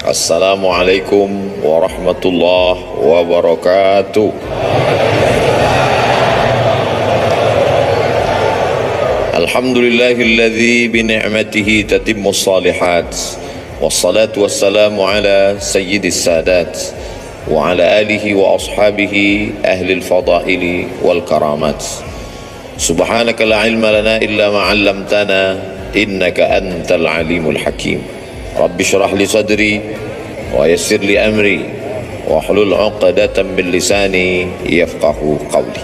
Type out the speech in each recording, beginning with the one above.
Assalamualaikum warahmatullahi wabarakatuh. Alhamdulillahilladzi bi ni'matihi tatimmus shalihat. Wassalatu wassalamu ala sayyidis sadat wa ala alihi wa ashabihi ahlil fadaili wal karamat. Subhanaka la ilma lana illa ma 'allamtana innaka antal alimul hakim. Rabbi shrah li sadri wa yassir li amri wa hlul 'uqdatam min lisani yafqahu qawli.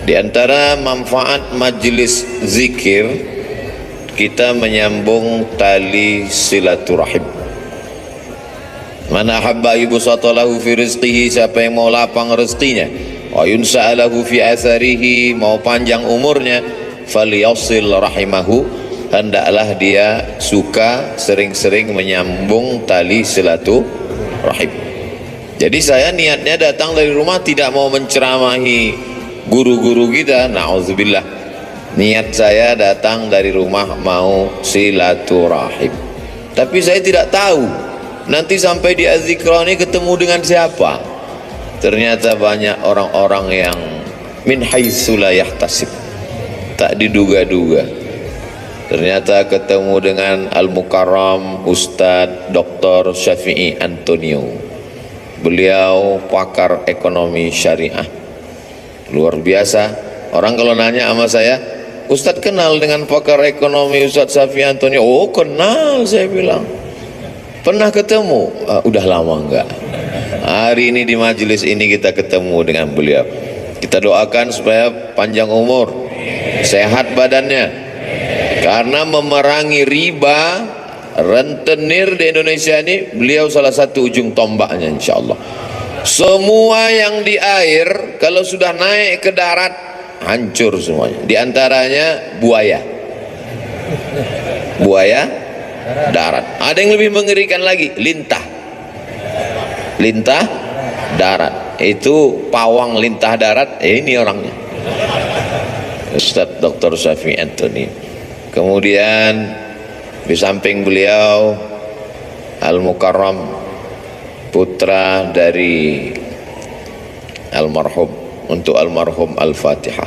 Di antara manfaat majlis zikir, kita menyambung tali silaturahim. Mana habba yubsatalahu fi rizqihi, siapa yang mau lapang rezekinya, wa yunsa'alahu fi atharihi, mau panjang umurnya, falyasil rahimahu, hendaklah dia suka sering-sering menyambung tali silaturahim. Jadi saya niatnya datang dari rumah tidak mau menceramahi guru-guru kita, na'udzubillah. Niat saya datang dari rumah mau silaturahim, tapi saya tidak tahu nanti sampai di Az-Zikra ini ketemu dengan siapa. Ternyata banyak orang-orang yang min haitsu la yahtasib, tak diduga-duga. Ternyata ketemu dengan Al-Mukarram Ustadz Dr. Syafi'i Antonio. Beliau pakar ekonomi syariah, luar biasa. Orang kalau nanya sama saya, Ustadz kenal dengan pakar ekonomi Ustadz Syafi'i Antonio? Oh kenal, saya bilang. Pernah ketemu? Udah lama enggak. Hari ini di majelis ini kita ketemu dengan beliau. Kita doakan supaya panjang umur, sehat badannya, karena memerangi riba, rentenir di Indonesia ini beliau salah satu ujung tombaknya, insyaallah. Semua yang di air kalau sudah naik ke darat hancur semuanya. Di antaranya buaya darat. Ada yang lebih mengerikan lagi, lintah darat. Itu pawang lintah darat, ini orangnya Ustadz Dr. Syafi'i Anthony. Kemudian di samping beliau Al-Mukarram, putra dari almarhum. Untuk almarhum Al-Fatihah.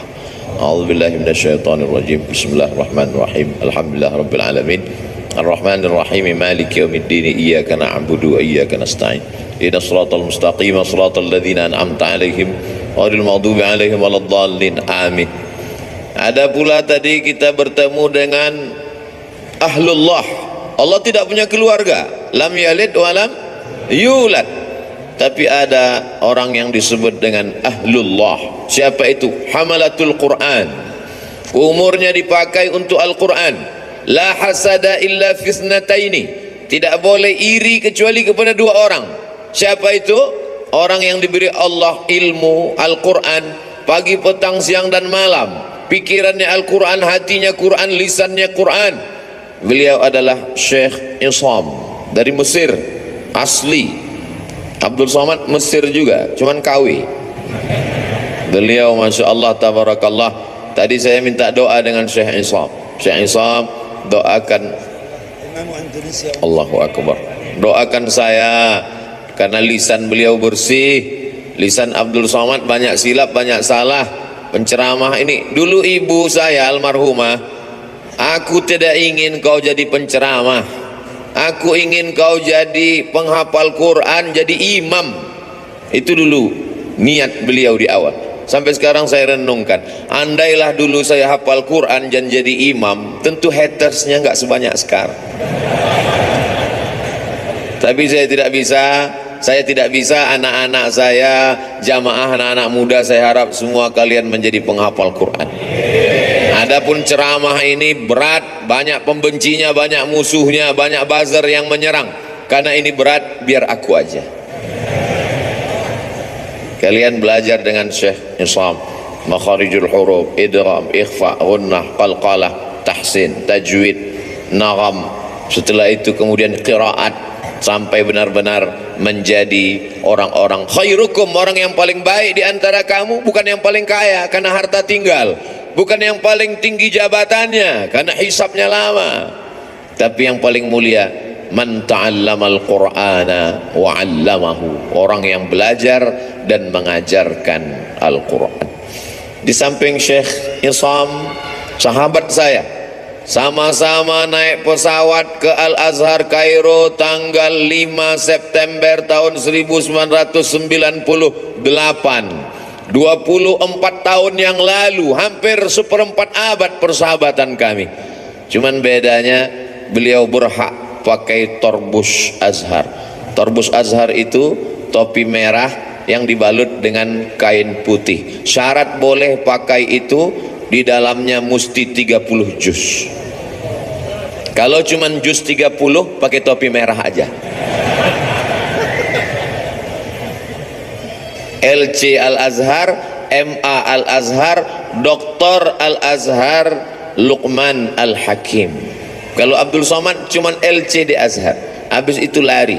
A'udzubillahi minasyaitonirrajim. Bismillahirrahmanirrahim. Alhamdulillahirabbil alamin. Ar-Rahmanir-Rahim. Maliki yaumiddin. Iyyaka na'budu wa iyyaka nasta'in. Ihdinas siratal mustaqim, siratal ladzina an'amta 'alaihim ghairil maghdubi 'alaihim waladdallin. Amin. Ada pula tadi kita bertemu dengan Ahlullah. Allah tidak punya keluarga, lam yalid wa lam yulad. Tapi ada orang yang disebut dengan Ahlullah. Siapa itu? Hamalatul Quran. Umurnya dipakai untuk Al-Quran. La hasada illa fisnataini. Tidak boleh iri kecuali kepada dua orang. Siapa itu? Orang yang diberi Allah ilmu Al-Quran pagi, petang, siang dan malam. Pikirannya Al-Quran, hatinya Quran, lisannya Quran. Beliau adalah Syekh Isam dari Mesir asli. Abdul Somad Mesir juga, cuman KW. Beliau Masya Allah tabarakallah. Tadi saya minta doa dengan Syekh Isam. Syekh Isam, doakan Allahu Akbar, doakan saya, karena lisan beliau bersih. Lisan Abdul Somad banyak silap, banyak salah. Penceramah ini, dulu ibu saya almarhumah, aku tidak ingin kau jadi penceramah, aku ingin kau jadi penghafal Quran, jadi imam. Itu dulu niat beliau di awal. Sampai sekarang saya renungkan, andailah dulu saya hafal Quran dan jadi imam, tentu hatersnya nggak sebanyak sekarang. Tapi saya tidak bisa, anak-anak saya, jamaah anak-anak muda, saya harap semua kalian menjadi penghafal Quran. Adapun ceramah ini berat, banyak pembencinya, banyak musuhnya, banyak buzzer yang menyerang. Karena ini berat, biar aku aja. Kalian belajar dengan Syekh Isam, makharijul huruf, idgham, ikhfa, ghunnah, qalqalah, tahsin, tajwid, nagham. Setelah itu kemudian qiraat, sampai benar-benar menjadi orang-orang khairukum, orang yang paling baik di antara kamu, bukan yang paling kaya karena harta tinggal, bukan yang paling tinggi jabatannya karena hisabnya lama, tapi yang paling mulia man ta'allamal qur'ana wa 'allamahu, orang yang belajar dan mengajarkan Al-Qur'an. Di samping Syekh Isam, sahabat saya, sama-sama naik pesawat ke Al-Azhar Kairo tanggal 5 September tahun 1998. 24 tahun yang lalu, hampir seperempat abad persahabatan kami. Cuman bedanya beliau berhak pakai torbus Azhar. Torbus Azhar itu topi merah yang dibalut dengan kain putih. Syarat boleh pakai itu, di dalamnya mesti 30 juz. Kalau cuman juz 30, pakai topi merah aja. LC Al-Azhar, MA Al-Azhar, Doktor Al-Azhar, Luqman Al-Hakim. Kalau Abdul Somad cuman LC di Azhar, habis itu lari.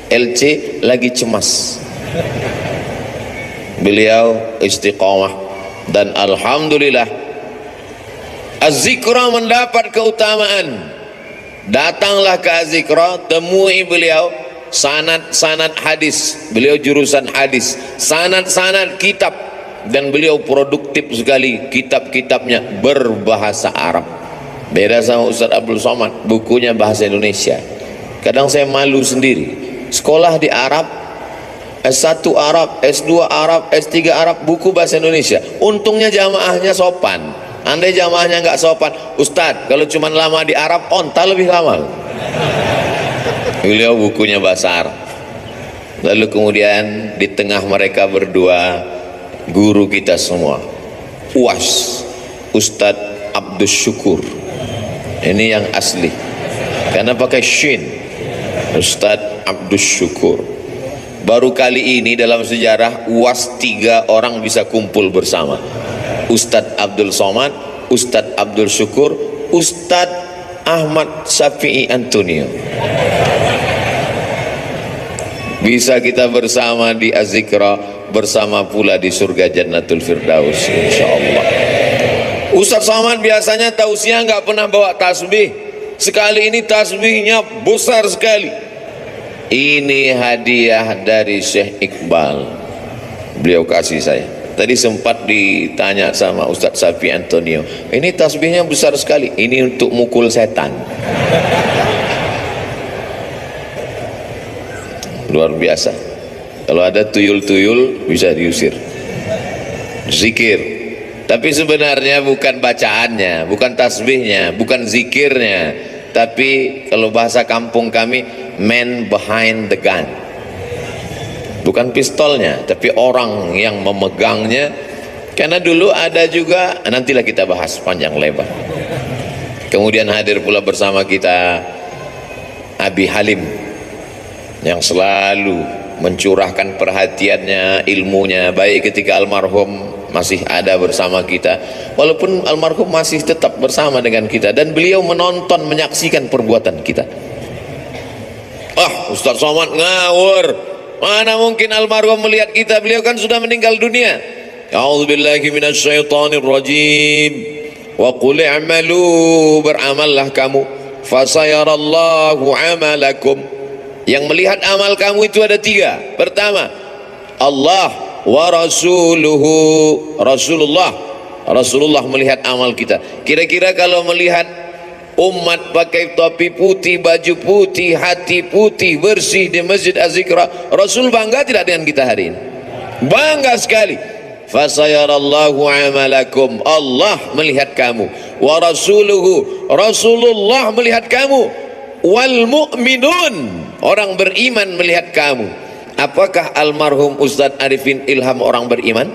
LC lagi cemas. Beliau istiqamah, dan alhamdulillah Az-Zikra mendapat keutamaan. Datanglah ke Az-Zikra, temui beliau. Sanad-sanad hadis, beliau jurusan hadis, sanad-sanad kitab, dan beliau produktif sekali. Kitab-kitabnya berbahasa Arab. Beda sama Ustaz Abdul Somad, bukunya bahasa Indonesia. Kadang saya malu sendiri, sekolah di Arab, S1 Arab, S2 Arab, S3 Arab, buku bahasa Indonesia. Untungnya jamaahnya sopan. Andai jamaahnya nggak sopan, Ustadz kalau cuma lama di Arab, onta lebih lama. Beliau bukunya bahasa Arab. Lalu kemudian di tengah mereka berdua, guru kita semua, UAS, Ustadz Abdus Syukur. Ini yang asli, karena pakai shin, Ustadz Abdus Syukur. Baru kali ini dalam sejarah UAS 3 orang bisa kumpul bersama. Ustadz Abdul Somad, Ustadz Abdul Syukur, Ustadz Ahmad Syafi'i Antonio. Bisa kita bersama di Az-Zikra, bersama pula di surga Jannatul Firdaus, insyaallah. Ustaz Somad biasanya tausiah nggak pernah bawa tasbih. Sekali ini tasbihnya besar sekali. Ini hadiah dari Syekh Iqbal, beliau kasih saya. Tadi sempat ditanya sama Ustadz Syafi'i Antonio, ini tasbihnya besar sekali. Ini untuk mukul setan. Luar biasa. Kalau ada tuyul-tuyul bisa diusir. Zikir. Tapi sebenarnya bukan bacaannya, bukan tasbihnya, bukan zikirnya, tapi kalau bahasa kampung kami, man behind the gun. Bukan pistolnya, tapi orang yang memegangnya. Karena dulu ada juga, nantilah kita bahas panjang lebar. Kemudian hadir pula bersama kita Abi Halim, yang selalu mencurahkan perhatiannya, ilmunya, baik ketika almarhum masih ada bersama kita, walaupun almarhum masih tetap bersama dengan kita, dan beliau menonton, menyaksikan perbuatan kita. Ustaz Somad ngawur, mana mungkin almarhum melihat kita, beliau kan sudah meninggal dunia. A'udzubillahi minasyaitonir rajim. Wa qul i'malu, beramallah kamu, fasayarallahu amalakum. Yang melihat amal kamu itu ada 3. Pertama, Allah wa rasuluhu, Rasulullah melihat amal kita. Kira-kira kalau melihat umat pakai topi putih, baju putih, hati putih, bersih di Masjid Az-Zikra, Rasul bangga tidak dengan kita hari ini? Bangga sekali. Fasayarallahu amalakum, Allah melihat kamu, wa rasuluhu, Rasulullah melihat kamu, wal mu'minun, orang beriman melihat kamu. Apakah almarhum Ustadz Arifin Ilham orang beriman?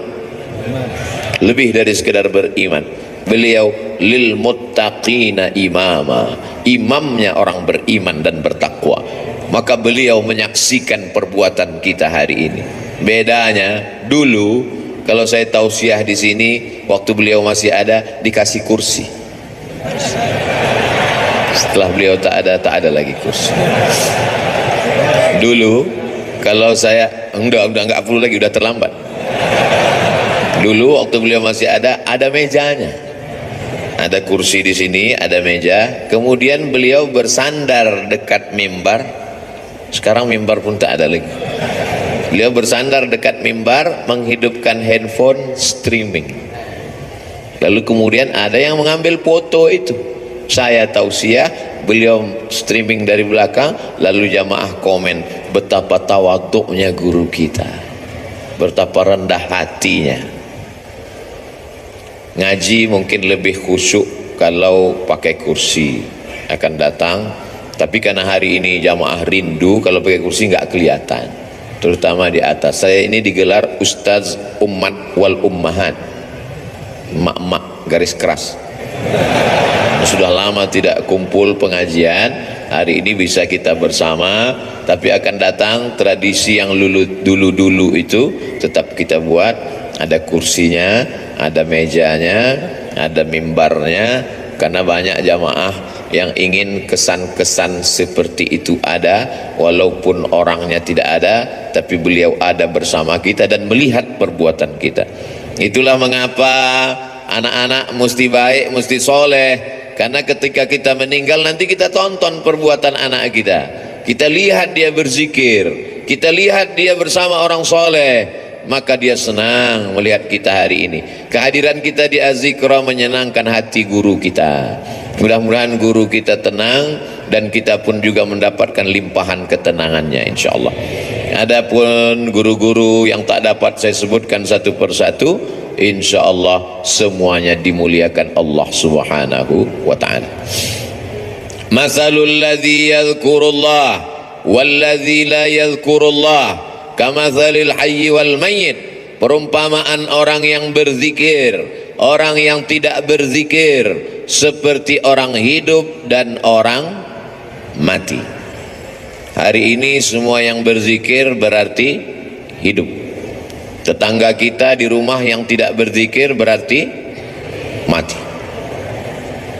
Lebih dari sekedar beriman, beliau lil muttaqina imama, imamnya orang beriman dan bertakwa. Maka beliau menyaksikan perbuatan kita hari ini. Bedanya dulu, kalau saya tausiah di sini, waktu beliau masih ada, dikasih kursi. Setelah beliau tak ada lagi kursi. Dulu kalau saya enggak perlu lagi, udah terlambat. Dulu waktu beliau masih ada mejanya, Ada kursi di sini, ada meja. Kemudian beliau bersandar dekat mimbar. Sekarang mimbar pun tak ada lagi. Beliau bersandar dekat mimbar, menghidupkan handphone streaming. Lalu kemudian ada yang mengambil foto itu. Saya tausiah, beliau streaming dari belakang. Lalu jamaah komen, betapa tawaduknya guru kita, betapa rendah hatinya. Ngaji mungkin lebih khusyuk kalau pakai kursi akan datang, tapi karena hari ini jamaah rindu, kalau pakai kursi nggak kelihatan, terutama di atas. Saya ini digelar Ustaz Ummat wal Ummahat, mak-mak garis keras. Sudah lama tidak kumpul pengajian, hari ini bisa kita bersama. Tapi akan datang tradisi yang dulu-dulu itu tetap kita buat. Ada kursinya, ada mejanya, ada mimbarnya, karena banyak jamaah yang ingin kesan-kesan seperti itu ada, walaupun orangnya tidak ada, tapi beliau ada bersama kita dan melihat perbuatan kita. Itulah mengapa anak-anak mesti baik, mesti soleh, karena ketika kita meninggal nanti kita tonton perbuatan anak kita, kita lihat dia berzikir, kita lihat dia bersama orang soleh, maka dia senang melihat kita hari ini. Kehadiran kita di Az-Zikra menyenangkan hati guru kita. Mudah-mudahan guru kita tenang dan kita pun juga mendapatkan limpahan ketenangannya insyaallah. Adapun guru-guru yang tak dapat saya sebutkan satu persatu, insyaallah semuanya dimuliakan Allah Subhanahu wa taala. Masalul ladzi yadhkurullah wal ladzi la yadhkurullah kamathalil hayyi wal mayyit. Perumpamaan orang yang berzikir, orang yang tidak berzikir, seperti orang hidup dan orang mati. Hari ini semua yang berzikir berarti hidup. Tetangga kita di rumah yang tidak berzikir berarti mati.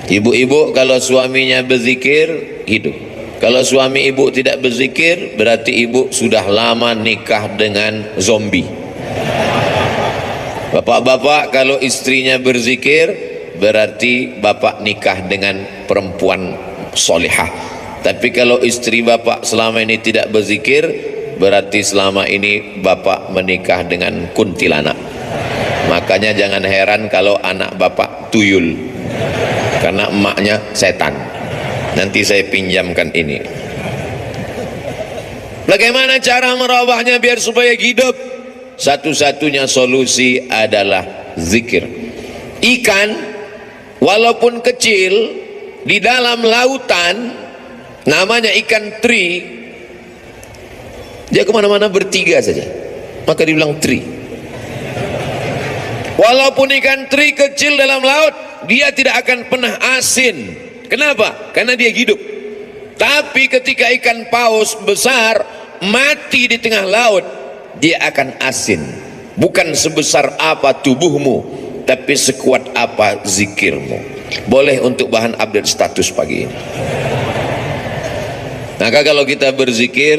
Ibu-ibu kalau suaminya berzikir hidup. Kalau suami ibu tidak berzikir berarti ibu sudah lama nikah dengan zombie. Bapak-bapak kalau istrinya berzikir berarti bapak nikah dengan perempuan solihah. Tapi kalau istri bapak selama ini tidak berzikir berarti selama ini bapak menikah dengan kuntilanak. Makanya jangan heran kalau anak bapak tuyul, karena emaknya setan. Nanti saya pinjamkan ini. Bagaimana cara merubahnya biar supaya hidup? Satu-satunya solusi adalah zikir. Ikan walaupun kecil di dalam lautan, namanya ikan teri, dia kemana-mana bertiga saja, maka dibilang teri. Walaupun ikan teri kecil dalam laut, dia tidak akan pernah asin. Kenapa? Karena dia hidup. Tapi ketika ikan paus besar mati di tengah laut, dia akan asin. Bukan sebesar apa tubuhmu, tapi sekuat apa zikirmu. Boleh untuk bahan update status pagi ini. Maka kalau kita berzikir,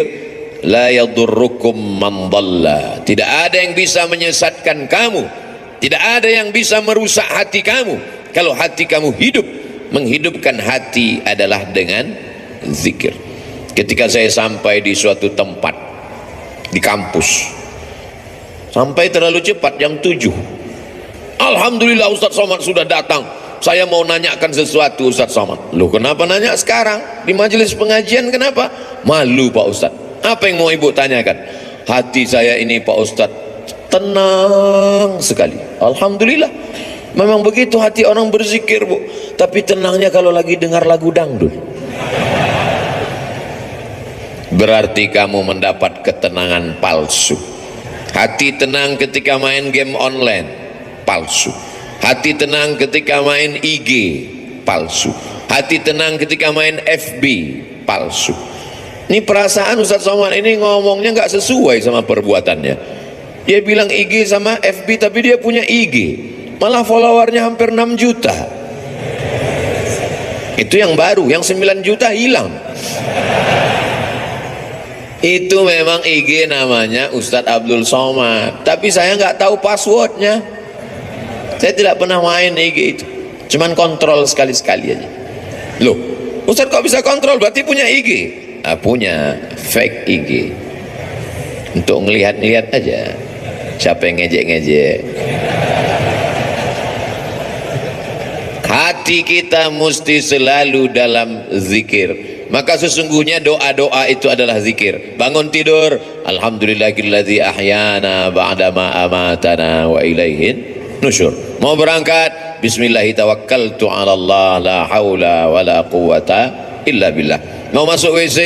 la yadurrukum man dhalla, tidak ada yang bisa menyesatkan kamu, tidak ada yang bisa merusak hati kamu. Kalau hati kamu hidup, menghidupkan hati adalah dengan zikir. Ketika saya sampai di suatu tempat di kampus, sampai terlalu cepat jam 7. Alhamdulillah Ustaz Somad sudah datang. Saya mau nanyakan sesuatu Ustaz Somad. Loh, kenapa nanya sekarang di majelis pengajian? Kenapa? Malu Pak Ustaz. Apa yang mau ibu tanyakan? Hati saya ini Pak Ustaz tenang sekali. Alhamdulillah. Memang begitu hati orang berzikir, Bu. Tapi tenangnya kalau lagi dengar lagu dangdut. Berarti kamu mendapat ketenangan palsu. Hati tenang ketika main game online, palsu. Hati tenang ketika main IG, palsu. Hati tenang ketika main FB, palsu. Ini perasaan Ustaz Somad ini ngomongnya nggak sesuai sama perbuatannya. Dia bilang IG sama FB, tapi dia punya IG. Malah followernya hampir 6 juta. Itu yang baru, yang 9 juta hilang. Itu memang IG namanya Ustadz Abdul Somad, tapi saya nggak tahu passwordnya. Saya tidak pernah main IG itu. cuman kontrol sekali-sekali aja. Loh, Ustaz kok bisa kontrol? Berarti punya IG? Punya fake IG untuk ngelihat-ngelihat aja siapa yang ngejek-ngejek. Hati kita mesti selalu dalam zikir. Maka sesungguhnya doa-doa itu adalah zikir. Bangun tidur, alhamdulillahilladzi ahyana ba'dama amatana wa ilaihin nusyur. Mau berangkat, bismillahi tawakkaltu 'ala Allah la haula wala quwata illa billah. Mau masuk WC,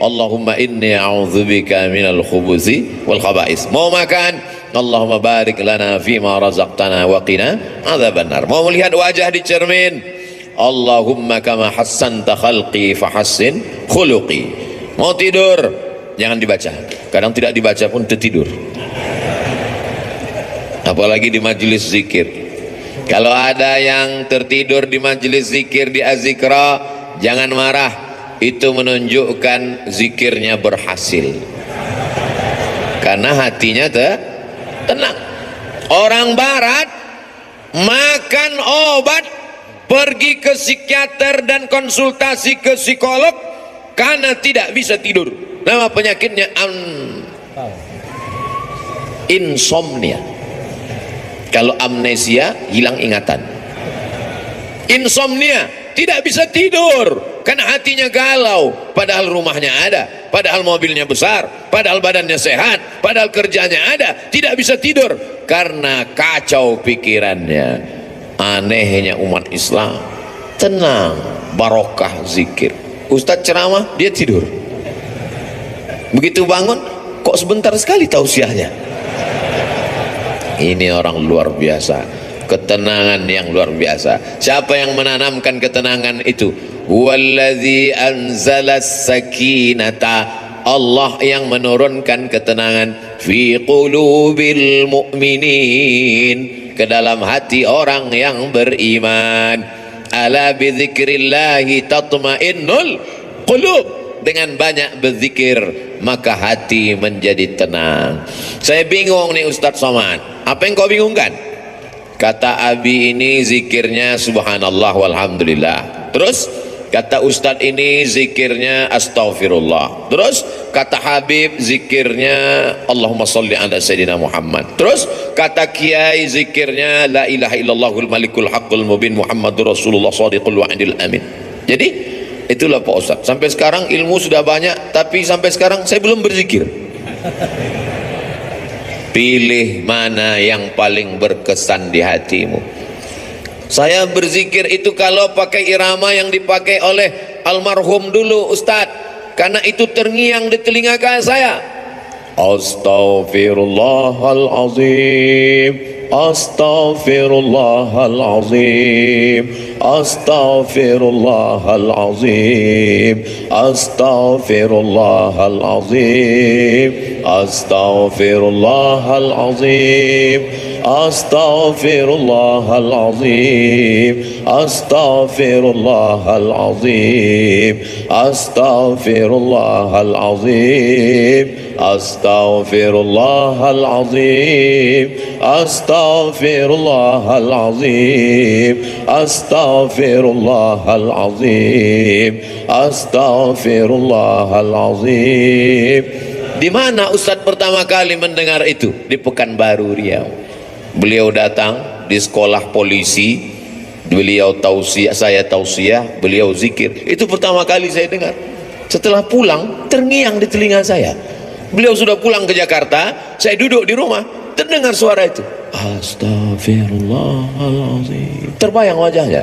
Allahumma inni a'udzubika minal khubuthi wal khaba'is. Mau makan, Allahumma barik lana fima razaqtana wa qina adzabannar. Mau melihat wajah di cermin, Allahumma kama hassanta khalqi fahassin khuluqi. Mau tidur, jangan dibaca. Kadang tidak dibaca pun tertidur. Apalagi di majelis zikir. Kalau ada yang tertidur di majelis zikir di azikra, jangan marah. Itu menunjukkan zikirnya berhasil. Karena hatinya tenang. Orang barat makan obat, pergi ke psikiater dan konsultasi ke psikolog karena tidak bisa tidur. Nama penyakitnya insomnia. Kalau amnesia, hilang ingatan. Insomnia, tidak bisa tidur karena hatinya galau, padahal rumahnya ada, padahal mobilnya besar, padahal badannya sehat, padahal kerjanya ada, tidak bisa tidur karena kacau pikirannya. Anehnya umat Islam, tenang, barokah zikir. Ustadz ceramah, dia tidur. Begitu bangun, kok sebentar sekali tausiahnya. Ini orang luar biasa, ketenangan yang luar biasa. Siapa yang menanamkan ketenangan itu? Huwallazi anzalas sakinata, Allah yang menurunkan ketenangan fi qulubil mu'minin, ke dalam hati orang yang beriman. Ala bidzikrillahi tatma'innul qulub, dengan banyak berzikir maka hati menjadi tenang. Saya bingung nih Ustadz Somad, apa yang kau bingungkan? Kata Abi ini zikirnya subhanallah walhamdulillah. Terus kata Ustadz ini zikirnya astaghfirullah. Terus kata Habib zikirnya Allahumma salli ala Sayyidina Muhammad. Terus kata Kiai zikirnya la ilaha illallahul malikul haqqul mubin Muhammadur Rasulullah shadiqul wa'dil amin. Jadi itulah Pak Ustadz, sampai sekarang ilmu sudah banyak tapi sampai sekarang saya belum berzikir. Pilih mana yang paling berkesan di hatimu. Saya berzikir itu kalau pakai irama yang dipakai oleh almarhum dulu Ustadz, karena itu terngiang di telinga saya. Astaghfirullahalazim, astaghfirullahalazim, astaghfirullahalazim, astaghfirullahalazim, astaghfirullahalazim, astaghfirullahalazim, astaghfirullahalazim, astaghfirullahalazim, astaghfirullahalazim, astaghfirullahalazim, astaghfirullahalazim, astaghfirullahalazim. Di mana Ustadz pertama kali mendengar itu? Di Pekanbaru Riau. Beliau datang di sekolah polisi, beliau tausiah, saya tausiah, beliau zikir. Itu pertama kali saya dengar. Setelah pulang terngiang di telinga saya. Beliau sudah pulang ke Jakarta, saya duduk di rumah, terdengar suara itu. Astaghfirullahaladzim. Terbayang wajahnya.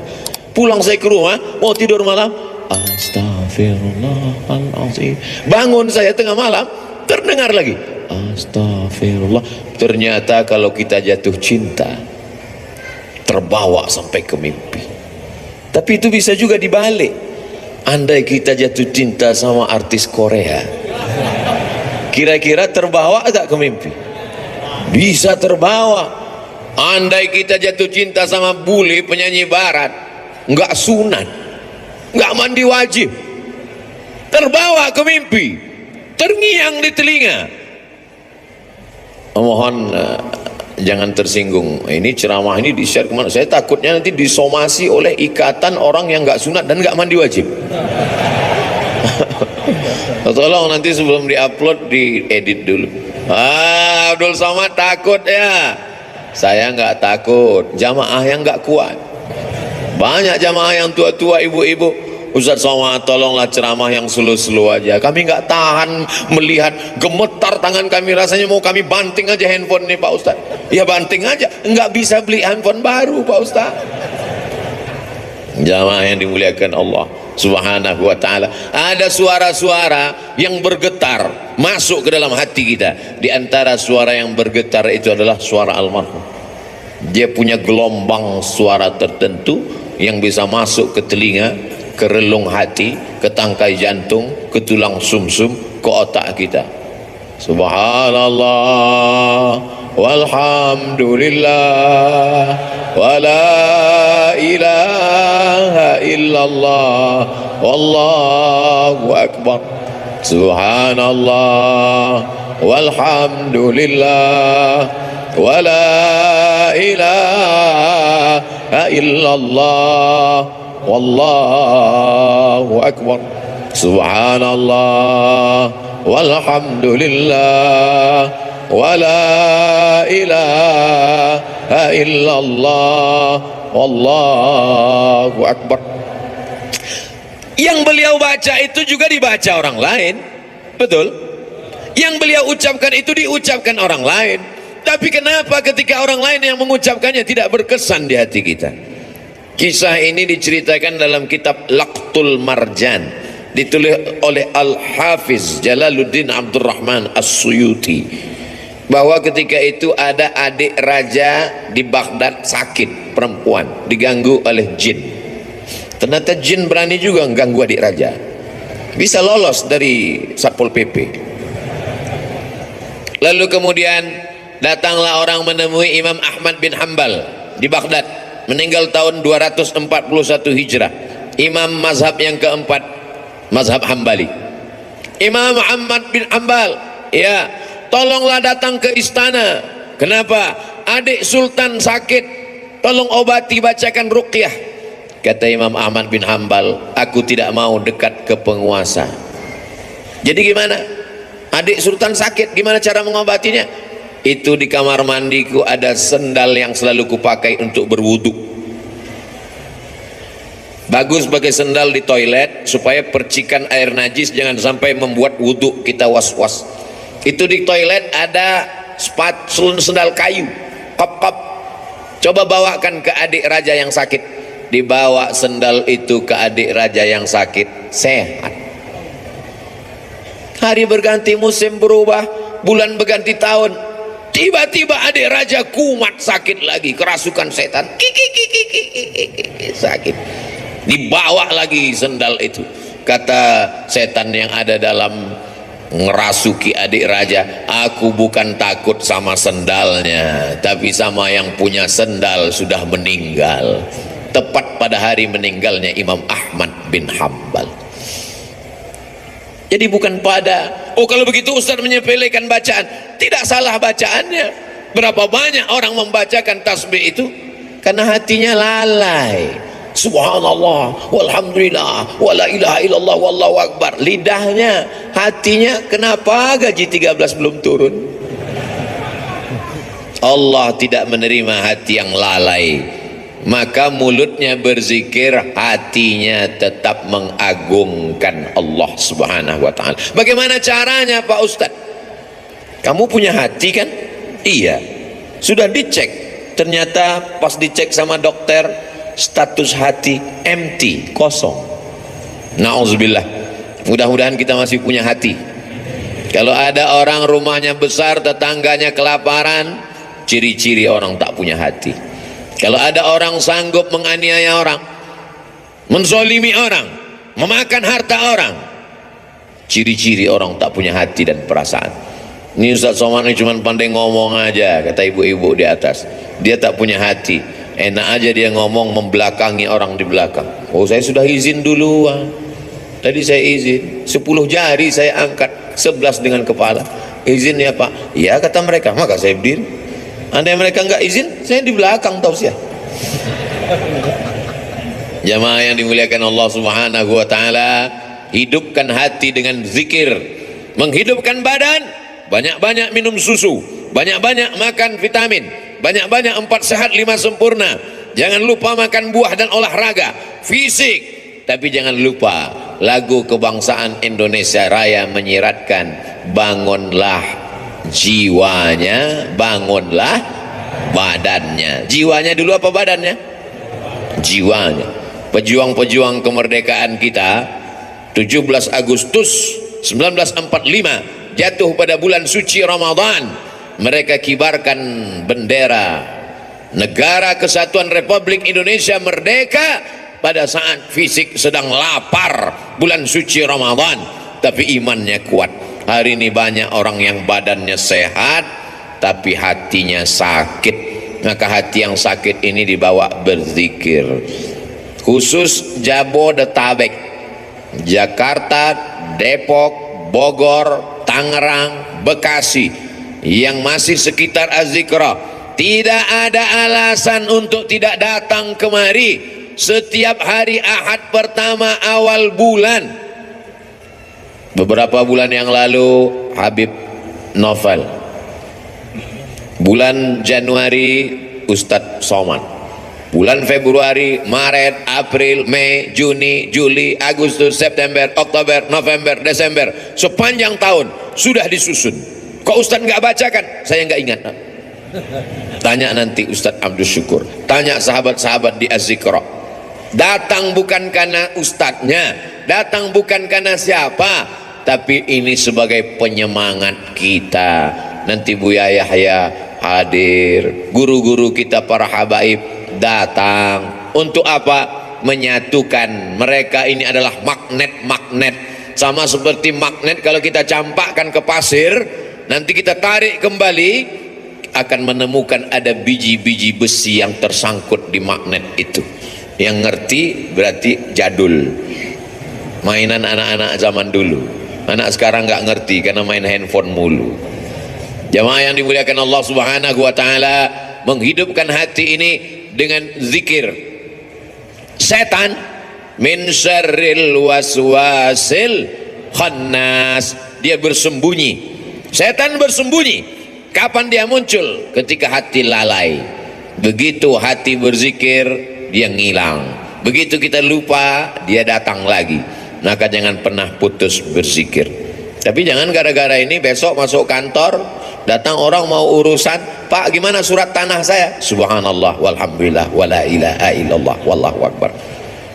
Pulang saya ke rumah, mau tidur malam, astaghfirullahaladzim. Bangun saya tengah malam, terdengar lagi, astagfirullah. Ternyata kalau kita jatuh cinta, terbawa sampai ke mimpi. Tapi itu bisa juga dibalik. Andai kita jatuh cinta sama artis Korea, kira-kira terbawa agak ke mimpi? Bisa terbawa. Andai kita jatuh cinta sama bule penyanyi barat, nggak sunat, nggak mandi wajib, terbawa ke mimpi, terngiang di telinga. Mohon jangan tersinggung. Ini ceramah ini di-share kemana? Saya takutnya nanti disomasi oleh ikatan orang yang nggak sunat dan nggak mandi wajib. Tolong nanti sebelum diupload diedit dulu. Abdul Somad takut ya? Saya nggak takut. Jamaah yang nggak kuat. Banyak jamaah yang tua-tua, ibu-ibu, Ustaz Somad tolonglah ceramah yang slow-slow aja, kami nggak tahan melihat, gemetar tangan kami, rasanya mau kami banting aja handphone nih Pak Ustaz. Ya banting aja, nggak bisa beli handphone baru Pak Ustaz. Jamaah yang dimuliakan Allah Subhanahu wa ta'ala, ada suara-suara yang bergetar masuk ke dalam hati kita. Di antara suara yang bergetar itu adalah suara almarhum. Dia punya gelombang suara tertentu yang bisa masuk ke telinga, ke relung hati, ke tangkai jantung, ke tulang sumsum, ke otak kita. Subhanallah walhamdulillah wa la ilaha illallah wallahu akbar. Subhanallah walhamdulillah wa la ilaha illallah wallahu akbar. Subhanallah walhamdulillah wa la ilaha illallah wallahu akbar. Yang beliau baca itu juga dibaca orang lain, betul? Yang beliau ucapkan itu diucapkan orang lain. Tapi kenapa ketika orang lain yang mengucapkannya tidak berkesan di hati kita? Kisah ini diceritakan dalam kitab Laqtul Marjan, ditulis oleh Al-Hafiz Jalaluddin Abdurrahman As-Suyuti, bahwa ketika itu ada adik raja di Baghdad sakit, perempuan, diganggu oleh jin. Ternyata jin berani juga mengganggu adik raja, bisa lolos dari Satpol PP. Lalu kemudian datanglah orang menemui Imam Ahmad bin Hanbal di Baghdad, meninggal tahun 241 Hijrah, imam mazhab yang keempat, mazhab Hambali. Imam Ahmad bin Hanbal, ya, tolonglah datang ke istana. Kenapa? Adik sultan sakit, tolong obati, bacakan ruqyah. Kata Imam Ahmad bin Hanbal, aku tidak mau dekat ke penguasa. Jadi gimana? Adik sultan sakit, gimana cara mengobatinya? Itu di kamar mandiku ada sendal yang selalu kupakai untuk berwudu. Bagus pakai sendal di toilet supaya percikan air najis jangan sampai membuat wudu kita was-was. Itu di toilet ada sendal kayu, kop-kop. Coba bawakan ke adik raja yang sakit. Dibawa sendal itu ke adik raja yang sakit, sehat. Hari berganti, musim berubah, bulan berganti tahun, tiba-tiba adik raja kumat sakit lagi, kerasukan setan, sakit. Dibawa lagi sendal itu. Kata setan yang ada dalam ngerasuki adik raja, aku bukan takut sama sendalnya, tapi sama yang punya sendal sudah meninggal. Tepat pada hari meninggalnya Imam Ahmad bin Hanbal. Jadi bukan pada, oh kalau begitu Ustaz menyepelekan bacaan. Tidak salah bacaannya. Berapa banyak orang membacakan tasbih itu karena hatinya lalai. Subhanallah walhamdulillah wa la ilaha illallah wallahu akbar. Lidahnya, hatinya kenapa gaji 13 belum turun? Allah tidak menerima hati yang lalai. Maka mulutnya berzikir, hatinya tetap mengagungkan Allah Subhanahu wa ta'ala. Bagaimana caranya Pak Ustadz? Kamu punya hati kan? Iya. Sudah dicek. Ternyata pas dicek sama dokter, status hati empty, kosong. Na'udzubillah. Mudah-mudahan kita masih punya hati. Kalau ada orang rumahnya besar, tetangganya kelaparan, ciri-ciri orang tak punya hati. Kalau ada orang sanggup menganiaya orang, menzolimi orang, memakan harta orang, ciri-ciri orang tak punya hati dan perasaan. Ini Ustaz Somad ini cuma pandai ngomong aja, kata ibu-ibu di atas. Dia tak punya hati. Enak aja dia ngomong membelakangi orang di belakang. Oh, saya sudah izin duluan. Tadi saya izin, 10 jari saya angkat, 11 dengan kepala. Izin ya Pak? Ya kata mereka, maka saya berdiri. Andai mereka nggak izin, saya di belakang tausiah. Jamaah yang dimuliakan Allah Subhanahu wa taala, hidupkan hati dengan zikir. Menghidupkan badan, banyak-banyak minum susu, banyak-banyak makan vitamin, banyak-banyak 4 sehat 5 sempurna. Jangan lupa makan buah dan olahraga fisik. Tapi jangan lupa lagu kebangsaan Indonesia Raya menyiratkan, bangunlah jiwanya, bangunlah badannya. Jiwanya dulu apa badannya? Jiwanya. Pejuang-pejuang kemerdekaan kita 17 Agustus 1945 jatuh pada bulan suci Ramadan. Mereka kibarkan bendera Negara Kesatuan Republik Indonesia merdeka pada saat fisik sedang lapar bulan suci Ramadan, tapi imannya kuat. Hari ini banyak orang yang badannya sehat tapi hatinya sakit. Maka hati yang sakit ini dibawa berzikir. Khusus Jabodetabek, Jakarta, Depok, Bogor, Tangerang, Bekasi yang masih sekitar Az-Zikra, tidak ada alasan untuk tidak datang kemari setiap hari Ahad pertama awal bulan. Beberapa bulan yang lalu Habib Novel, bulan Januari Ustadz Somad, bulan Februari, Maret, April, Mei, Juni, Juli, Agustus, September, Oktober, November, Desember, sepanjang tahun sudah disusun. Kok Ustadz nggak bacakan? Saya nggak ingat. Tanya nanti Ustadz Abdul Syukur, tanya sahabat-sahabat di Az-Zikra. Datang bukan karena ustadznya, datang bukan karena siapa, tapi ini sebagai penyemangat kita. Nanti Buya Yahya hadir, guru-guru kita para habaib datang. Untuk apa? Menyatukan. Mereka ini adalah magnet-magnet, sama seperti magnet kalau kita campakkan ke pasir, nanti kita tarik kembali, akan menemukan ada biji-biji besi yang tersangkut di magnet itu. Yang ngerti berarti jadul, mainan anak-anak zaman dulu. Anak sekarang nggak ngerti karena main handphone mulu. Jamaah yang dimuliakan Allah Subhanahu wa taala, menghidupkan hati ini dengan zikir. Setan min syarril waswasil khannas, dia bersembunyi. Setan bersembunyi. Kapan dia muncul? Ketika hati lalai. Begitu hati berzikir, dia ngilang. Begitu kita lupa, dia datang lagi. Maka jangan pernah putus berzikir. Tapi jangan gara-gara ini besok masuk kantor, datang orang mau urusan, Pak gimana surat tanah saya? Subhanallah walhamdulillah wala ilaha illallah wallahu akbar.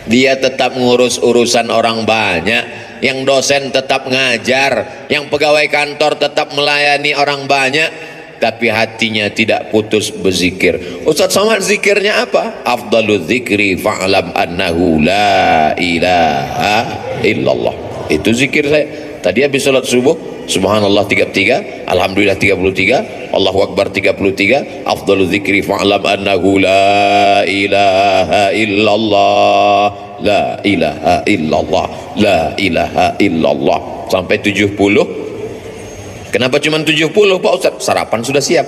Dia tetap ngurus urusan orang banyak, yang dosen tetap ngajar, yang pegawai kantor tetap melayani orang banyak, tapi hatinya tidak putus berzikir. Ustaz Somad zikirnya apa? Afdalul zikri fa'lam annahu la ilaha illallah. Itu zikir saya. Tadi habis salat subuh, subhanallah 33, alhamdulillah 33, Allahu akbar 33, afdalul zikri fa'lam annahu la ilaha illallah, la ilaha illallah, la ilaha illallah, sampai 70. Kenapa cuma 70 Pak Ustaz? Sarapan sudah siap.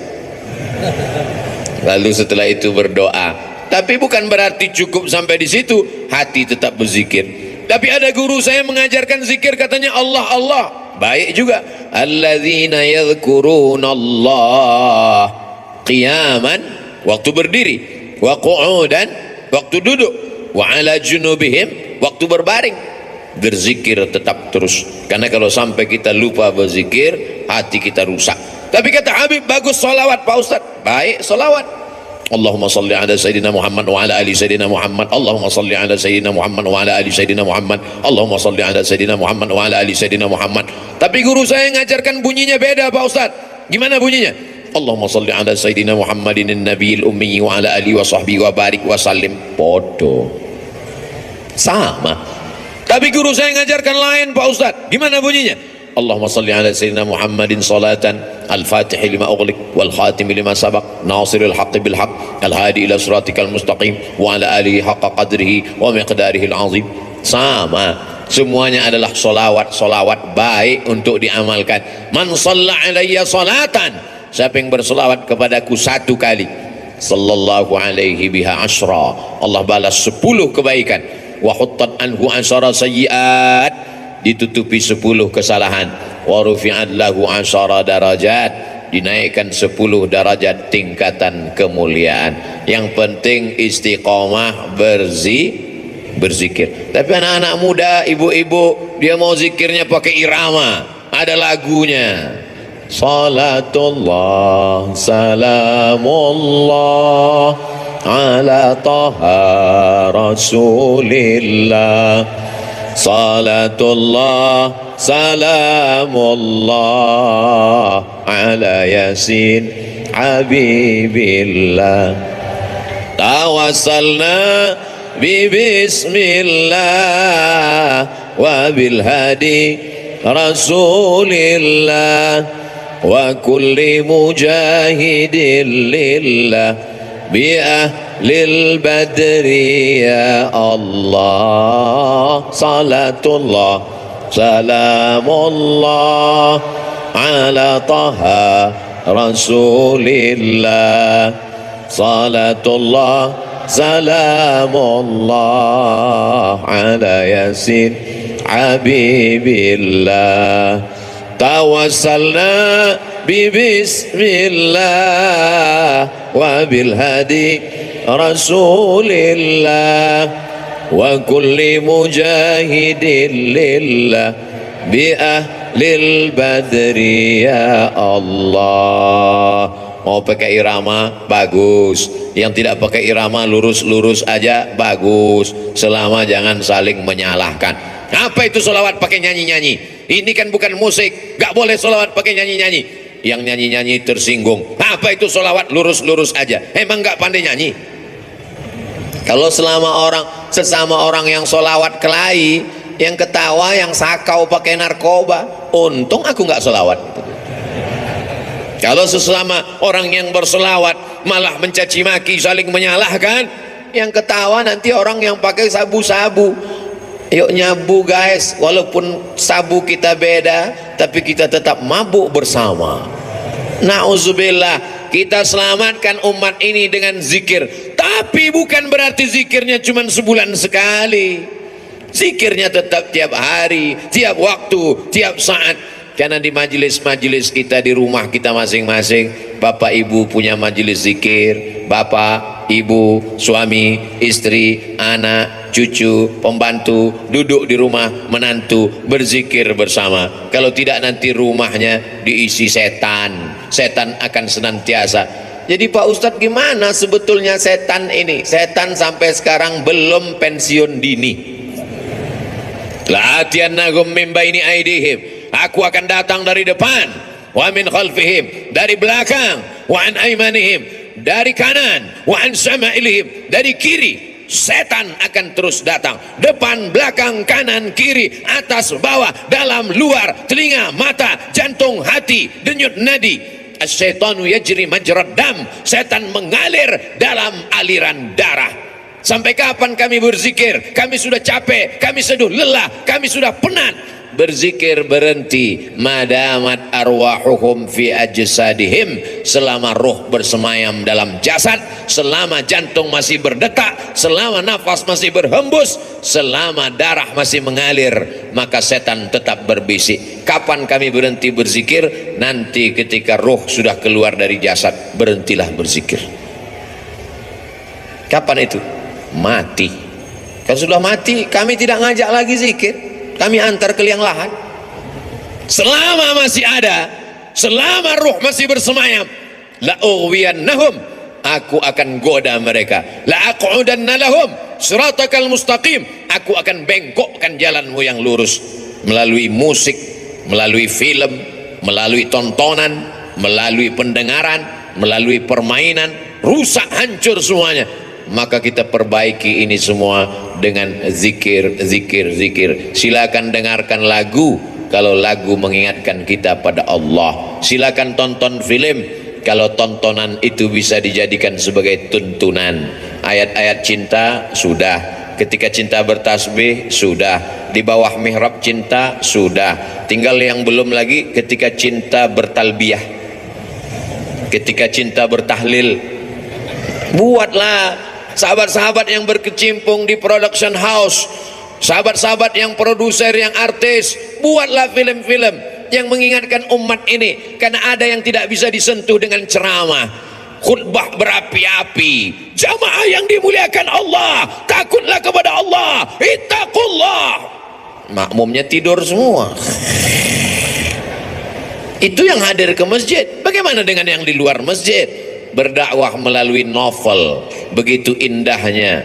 Lalu setelah itu berdoa. Tapi bukan berarti cukup sampai di situ, hati tetap berzikir. Tapi ada guru saya mengajarkan zikir, katanya Allah Allah. Baik juga. Alladzina yadhkurunallah qiyaman, waktu berdiri, wa qu'udan, waktu duduk, wa ala junubihim, waktu berbaring. Berzikir tetap terus. Karena kalau sampai kita lupa berzikir, hati kita rusak. Tapi kata Habib, bagus solawat Pak Ustaz. Baik solawat. Allahumma salli ala Sayyidina Muhammad wa ala ali Sayyidina Muhammad. Allahumma salli ala Sayyidina Muhammad wa ala ali Sayyidina Muhammad. Allahumma salli ala Sayyidina Muhammad wa ala ali Sayyidina Muhammad. Tapi guru saya ngajarkan bunyinya beda Pak Ustaz. Gimana bunyinya? Allahumma salli ala Sayyidina Muhammadin nabiyil ummi wa ala ali wa sahbihi wa barik wa sallim. Podo. Sama. Tapi guru saya ngajarkan lain Pak Ustaz. Gimana bunyinya? Allahumma salli ala Sayyidina Muhammadin salatan al-fatih lima ughliq wal khatim lima sabaq nasiril haqqi bil haqq al hadi ila siratikal mustaqim wa ala alihi haqqa qadrihi wa miqdarihi al-azim. Sama, semuanya adalah solawat baik untuk diamalkan. Man shalla alayya salatan, siapa yang berselawat kepadaku 1 kali, sallallahu alaihi biha asyra, Allah balas 10 kebaikan. Wa huttat anhu asyara sayyiat, ditutupi 10 kesalahan. Wa rufi'at lahu asyara darajat, dinaikkan 10 derajat tingkatan kemuliaan. Yang penting istiqomah berzikir. Tapi anak-anak muda, ibu-ibu, dia mau zikirnya pakai irama, ada lagunya. Salatullah salamullah ala taha rasulillah, salatullah salamullah ala yasin habibillah, tawassalna bismillah wa bil hadi rasulillah wa kulli mujahidin lillah bi ahlil badri ya Allah, salatullah salamullah ala taha rasulillah, salatullah salamullah ala yasin habibillah, tawassalna bismillah wa bil hadi rasulillah wa kulli mujahidin lillah bi ahlil badri ya Allah. Mau pakai irama bagus, yang tidak pakai irama lurus-lurus aja bagus, selama jangan saling menyalahkan. Apa itu sholawat pakai nyanyi-nyanyi? Ini kan bukan musik, gak boleh sholawat pakai nyanyi-nyanyi. Yang nyanyi-nyanyi tersinggung. Apa itu sholawat lurus-lurus aja? Emang gak pandai nyanyi? Kalau sesama orang yang sholawat kelahi, yang ketawa, yang sakau pakai narkoba, untung aku gak sholawat. Kalau sesama orang yang berselawat malah mencaci maki, saling menyalahkan, yang ketawa nanti orang yang pakai sabu-sabu. Yuk nyabu guys, walaupun sabu kita beda, tapi kita tetap mabuk bersama. Na'udzubillah, kita selamatkan umat ini dengan zikir. Tapi bukan berarti zikirnya cuma sebulan sekali. Zikirnya tetap tiap hari, tiap waktu, tiap saat. Karena di majelis-majelis kita, di rumah kita masing-masing, bapak ibu punya majelis zikir, bapak, ibu, suami, istri, anak, cucu, pembantu, duduk di rumah, menantu, berzikir bersama. Kalau tidak nanti rumahnya diisi setan, setan akan senantiasa. Jadi Pak Ustadz, gimana sebetulnya setan ini? Setan sampai sekarang belum pensiun dini. La'atiyannahum min baini aidihim, aku akan datang dari depan, wa min khalfihim, dari belakang, wa an aymanihim, dari kanan, wa an sama'ilihim, dari kiri. Setan akan terus datang, depan, belakang, kanan, kiri, atas, bawah, dalam, luar, telinga, mata, jantung, hati, denyut nadi. As-syaitanu yajri majrad dam, setan mengalir dalam aliran darah. Sampai kapan kami berzikir? Kami sudah capek, kami sudah lelah, kami sudah penat. Berzikir berhenti, madamat arwahuhum fi ajsadihim, selama roh bersemayam dalam jasad, selama jantung masih berdetak, selama nafas masih berhembus, selama darah masih mengalir, maka setan tetap berbisik. Kapan kami berhenti berzikir? Nanti ketika roh sudah keluar dari jasad, berhentilah berzikir. Kapan itu? Mati. Kalau sudah mati, kami tidak ngajak lagi zikir, kami antar ke liang lahat. Selama masih ada, selama ruh masih bersemayam, la ughwiyannahum, aku akan goda mereka. La aq'udanna lahum siratakal mustaqim, aku akan bengkokkan jalanmu yang lurus. Melalui musik, melalui film, melalui tontonan, melalui pendengaran, melalui permainan, rusak, hancur semuanya. Maka kita perbaiki ini semua dengan zikir, zikir, zikir. Silakan dengarkan lagu kalau lagu mengingatkan kita pada Allah. Silakan tonton film kalau tontonan itu bisa dijadikan sebagai tuntunan. Ayat-ayat cinta sudah, ketika cinta bertasbih sudah, di bawah mihrab cinta sudah. Tinggal yang belum lagi ketika cinta bertalbiyah. Ketika cinta bertahlil, buatlah sahabat-sahabat yang berkecimpung di production house, sahabat-sahabat yang produser, yang artis, buatlah film-film yang mengingatkan umat ini, karena ada yang tidak bisa disentuh dengan ceramah, khutbah berapi-api. Jamaah yang dimuliakan Allah, takutlah kepada Allah, ittaqullah. Makmumnya tidur semua. Itu yang hadir ke masjid. Bagaimana dengan yang di luar masjid? Berdakwah melalui novel. Begitu indahnya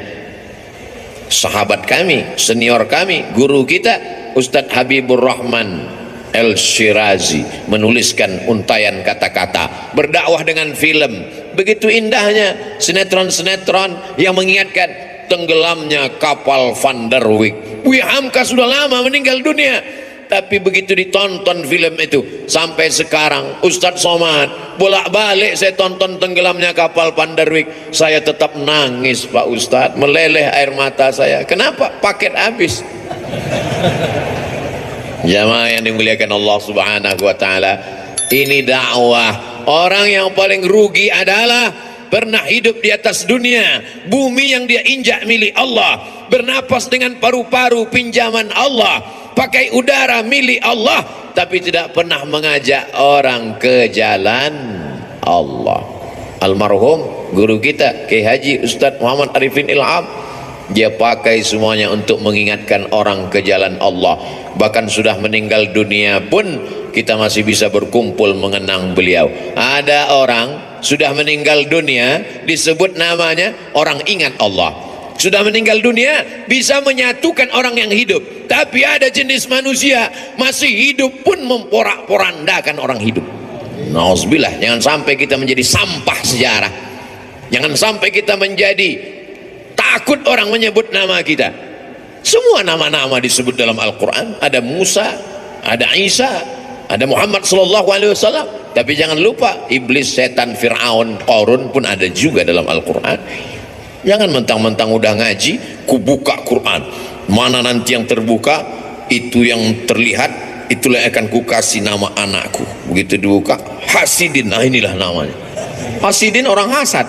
sahabat kami, senior kami, guru kita Ustadz Habibur Rahman Al-Shirazi menuliskan untayan kata-kata. Berdakwah dengan film. Begitu indahnya sinetron-sinetron yang mengingatkan tenggelamnya kapal Van der Wijk. Buya Hamka sudah lama meninggal dunia, tapi begitu ditonton film itu, sampai sekarang Ustadz Somad bolak-balik saya tonton tenggelamnya kapal Van der Wijk, saya tetap nangis Pak Ustadz, meleleh air mata saya. Kenapa? Paket habis. Jamaah yang dimuliakan Allah Subhanahu wa taala, ini dakwah. Orang yang paling rugi adalah pernah hidup di atas dunia, bumi yang dia injak milik Allah, bernapas dengan paru-paru pinjaman Allah, pakai udara milik Allah, tapi tidak pernah mengajak orang ke jalan Allah. Almarhum guru kita Kiai Haji Ustadz Muhammad Arifin Ilham, dia pakai semuanya untuk mengingatkan orang ke jalan Allah. Bahkan sudah meninggal dunia pun kita masih bisa berkumpul mengenang beliau. Ada orang sudah meninggal dunia, disebut namanya, orang ingat Allah. Sudah meninggal dunia, bisa menyatukan orang yang hidup. Tapi ada jenis manusia masih hidup pun memporak-porandakan orang hidup. Nauzubillah, jangan sampai kita menjadi sampah sejarah. Jangan sampai kita menjadi takut orang menyebut nama kita. Semua nama-nama disebut dalam Al-Quran. Ada Musa, ada Isa, ada Muhammad sallallahu alaihi wasallam. Tapi jangan lupa iblis, setan, Fir'aun, Qarun pun ada juga dalam Al-Quran. Jangan mentang-mentang udah ngaji, ku buka Quran, mana nanti yang terbuka, itu yang terlihat, itulah yang akan ku kasih nama anakku. Begitu dibuka, Hasidin, nah inilah namanya. Hasidin orang hasad.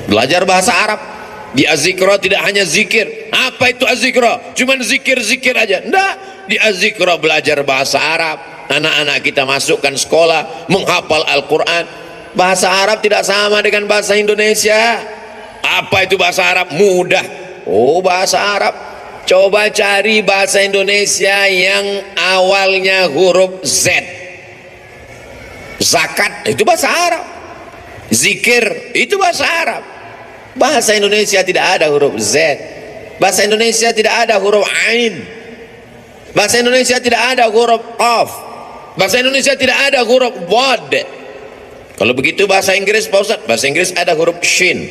Belajar bahasa Arab. Di Az-Zikra tidak hanya zikir. Apa itu Az-Zikra? Cuman zikir-zikir aja. Enggak, di Az-Zikra belajar bahasa Arab. Anak-anak kita masukkan sekolah, menghafal Al-Quran. Bahasa Arab tidak sama dengan bahasa Indonesia. Apa itu bahasa Arab? Mudah. Oh, bahasa Arab. Coba cari bahasa Indonesia yang awalnya huruf Z. Zakat, itu bahasa Arab. Zikir, itu bahasa Arab. Bahasa Indonesia tidak ada huruf Z. Bahasa Indonesia tidak ada huruf Ain. Bahasa Indonesia tidak ada huruf Qaf. Bahasa Indonesia tidak ada huruf Wad. Kalau begitu bahasa Inggris Pak Ustaz, bahasa Inggris ada huruf Shin.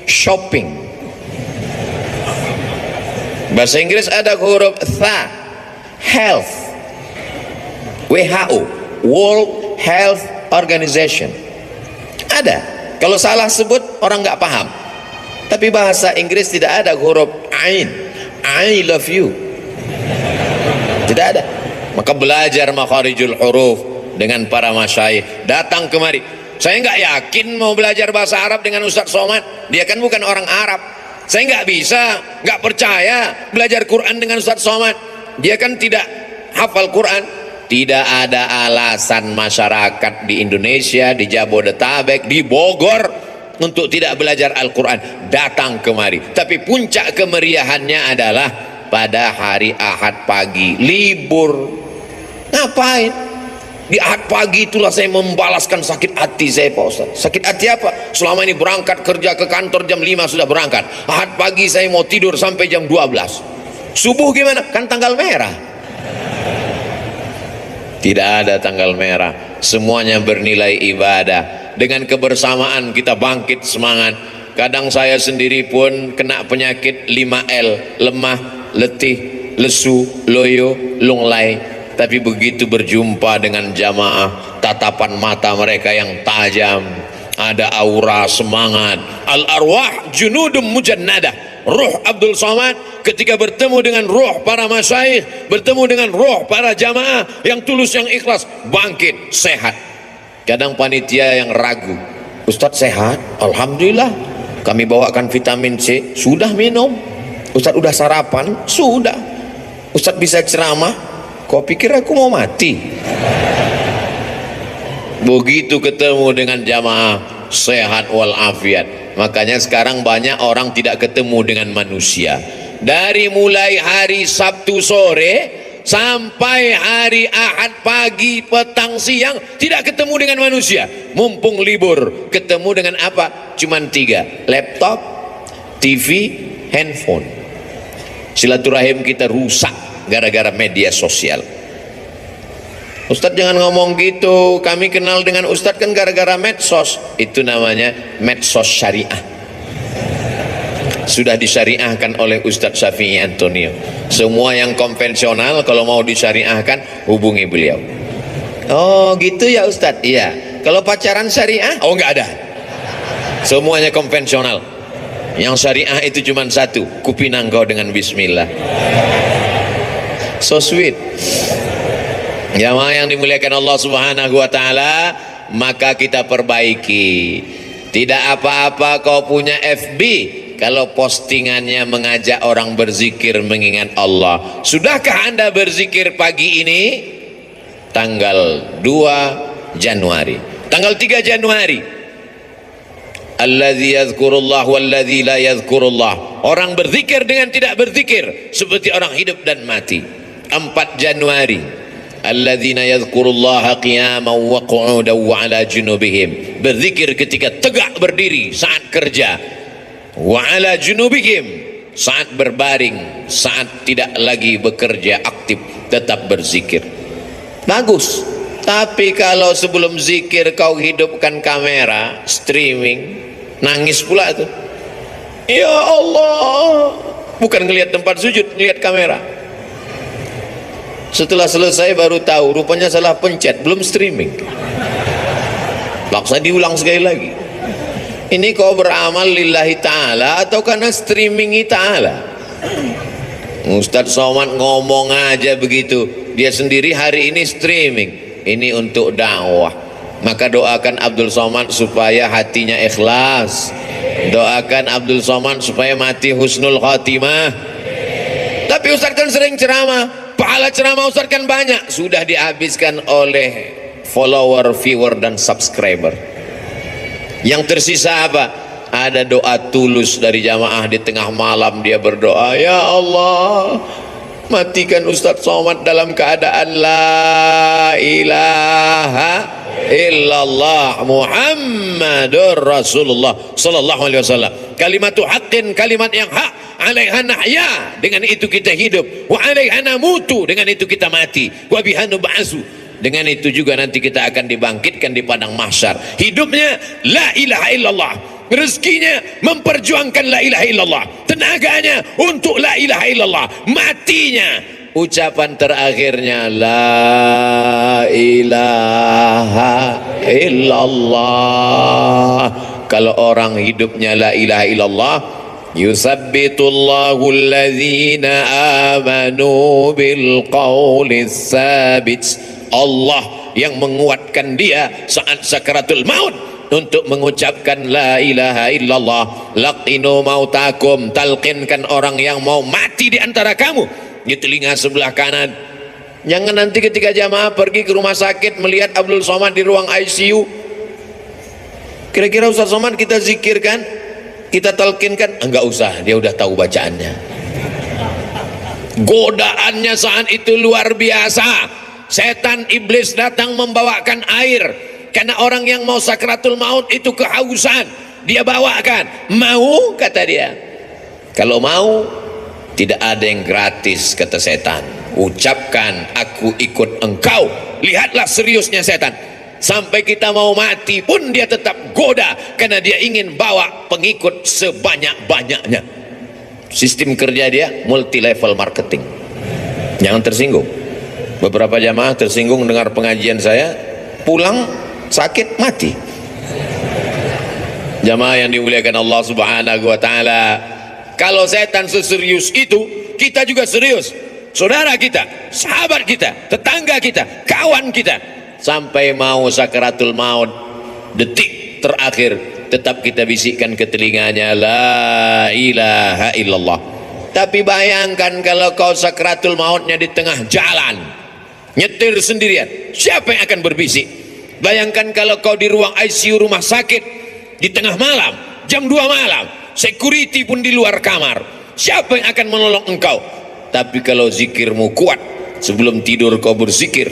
Shopping. Bahasa Inggris ada huruf Tha. Health. WHO, World Health Organization. Ada. Kalau salah sebut orang nggak paham. Tapi bahasa Inggris tidak ada huruf Ain. I love you. Tidak ada. Maka belajar makharijul huruf dengan para masyayikh. Datang kemari. Saya nggak yakin mau belajar bahasa Arab dengan Ustadz Somad. Dia kan bukan orang Arab. Saya nggak bisa, nggak percaya belajar Quran dengan Ustadz Somad. Dia kan tidak hafal Quran. Tidak ada alasan masyarakat di Indonesia, di Jabodetabek, di Bogor untuk tidak belajar Al-Quran. Datang kemari. Tapi puncak kemeriahannya adalah pada hari Ahad pagi, libur. Ngapain? Di Ahad pagi itulah saya membalaskan sakit hati saya Pak Ustaz. Sakit hati apa? Selama ini berangkat kerja ke kantor jam 5 sudah berangkat. Ahad pagi saya mau tidur sampai jam 12. Subuh gimana? Kan tanggal merah. Tidak ada tanggal merah. Semuanya bernilai ibadah. Dengan kebersamaan kita bangkit semangat. Kadang saya sendiri pun kena penyakit 5L, lemah, letih, lesu, loyo, lunglai. Tapi begitu berjumpa dengan jamaah, tatapan mata mereka yang tajam, ada aura semangat. Al-arwah junudum mujannadah. Ruh Abdul Somad ketika bertemu dengan ruh para masyayikh, bertemu dengan ruh para jamaah yang tulus, yang ikhlas, bangkit, sehat. Kadang panitia yang ragu, Ustadz sehat? Alhamdulillah. Kami bawakan vitamin C, sudah minum. Ustadz udah sarapan? Sudah. Ustadz bisa ceramah? Kau pikir aku mau mati? Begitu ketemu dengan jamaah sehat walafiat. Makanya sekarang banyak orang tidak ketemu dengan manusia. Dari mulai hari Sabtu sore sampai hari Ahad pagi, petang, siang tidak ketemu dengan manusia. Mumpung libur, ketemu dengan apa? Cuman 3, laptop, TV, handphone. Silaturahim kita rusak gara-gara media sosial. Ustadz jangan ngomong gitu, kami kenal dengan Ustadz kan gara-gara medsos. Itu namanya medsos syariah. Sudah disyariahkan oleh Ustadz Syafi'i Antonio. Semua yang konvensional kalau mau disyariahkan hubungi beliau. Oh gitu ya Ustadz? Iya. Kalau pacaran syariah? Oh nggak ada. Semuanya konvensional. Yang syariah itu cuma satu, kupinang kau dengan bismillah. So sweet. Jamaah yang dimuliakan Allah Subhanahu wa taala, maka kita perbaiki. Tidak apa-apa kau punya FB kalau postingannya mengajak orang berzikir mengingat Allah. Sudahkah Anda berzikir pagi ini? Tanggal 2 Januari. Tanggal 3 Januari. Alladzi yadhkurullah walladzi la yadhkurullah. Orang berzikir dengan tidak berzikir seperti orang hidup dan mati. 4 Januari. Alladzina yadhkurullaha qiyaman wa qu'udan wa 'ala junubihim. Berzikir ketika tegak berdiri saat kerja. Wa 'ala junubihim, saat berbaring, saat tidak lagi bekerja aktif, tetap berzikir. Bagus. Tapi kalau sebelum zikir kau hidupkan kamera, streaming, nangis pula tuh. Ya Allah. Bukan ngelihat tempat sujud, ngelihat kamera. Setelah selesai baru tahu rupanya salah pencet, belum streaming. Paksa diulang sekali lagi. Ini kau beramal lillahi ta'ala atau karena streamingi ta'ala? Ustadz Somad ngomong aja begitu, dia sendiri hari ini streaming. Ini untuk dakwah. Maka doakan Abdul Somad supaya hatinya ikhlas. Doakan Abdul Somad supaya mati husnul khatimah. Tapi Ustadz kan sering ceramah, pahala ceramah Ustadz kan banyak, sudah dihabiskan oleh follower, viewer dan subscriber. Yang tersisa apa? Ada doa tulus dari jamaah di tengah malam, dia berdoa, ya Allah matikan Ustadz Somad dalam keadaan la ilaha illallah Muhammadur Rasulullah sallallahu alaihi wasallam. Kalimatu haqqin, kalimat yang hak, alaiha nahya, dengan itu kita hidup, wa alaiha namutu, dengan itu kita mati, wa biha nub'atsu, dengan itu juga nanti kita akan dibangkitkan di padang mahsyar. Hidupnya la ilaha illallah, rezekinya memperjuangkan la ilaha illallah, tenaganya untuk la ilaha illallah, matinya ucapan terakhirnya la ilaha illallah. Kalau orang hidupnya la ilaha illallah, yusabbitullahu alladhina amanu bil qawlis sabit. Allah yang menguatkan dia saat sakaratul maut untuk mengucapkan la ilaha illallah. Laqinu mautakum, talqinkan orang yang mau mati di antara kamu di telinga sebelah kanan. Jangan nanti ketika jamaah pergi ke rumah sakit melihat Abdul Somad di ruang ICU, kira-kira Ustaz Somad kita zikirkan, kita talqinkan? Enggak usah, dia udah tahu bacaannya. Godaannya saat itu luar biasa. Setan iblis datang membawakan air, karena orang yang mau sakratul maut itu kehausan, dia bawakan. Mau, kata dia. Kalau mau, tidak ada yang gratis, kata setan. Ucapkan aku ikut engkau. Lihatlah seriusnya setan. Sampai kita mau mati pun dia tetap goda, karena dia ingin bawa pengikut sebanyak-banyaknya. Sistem kerja dia multi level marketing. Jangan tersinggung. Beberapa jamaah tersinggung dengar pengajian saya, pulang sakit mati. Jamaah yang dimuliakan Allah Subhanahu wa taala, kalau setan seserius itu, kita juga serius. Saudara kita, sahabat kita, tetangga kita, kawan kita, sampai mau sakaratul maut, detik terakhir tetap kita bisikkan ke telinganya, la ilaha illallah. Tapi bayangkan kalau kau sakaratul mautnya di tengah jalan, nyetir sendirian, siapa yang akan berbisik? Bayangkan kalau kau di ruang ICU rumah sakit di tengah malam, jam 2 malam, security pun di luar kamar, siapa yang akan menolong engkau? Tapi kalau zikirmu kuat, sebelum tidur kau berzikir,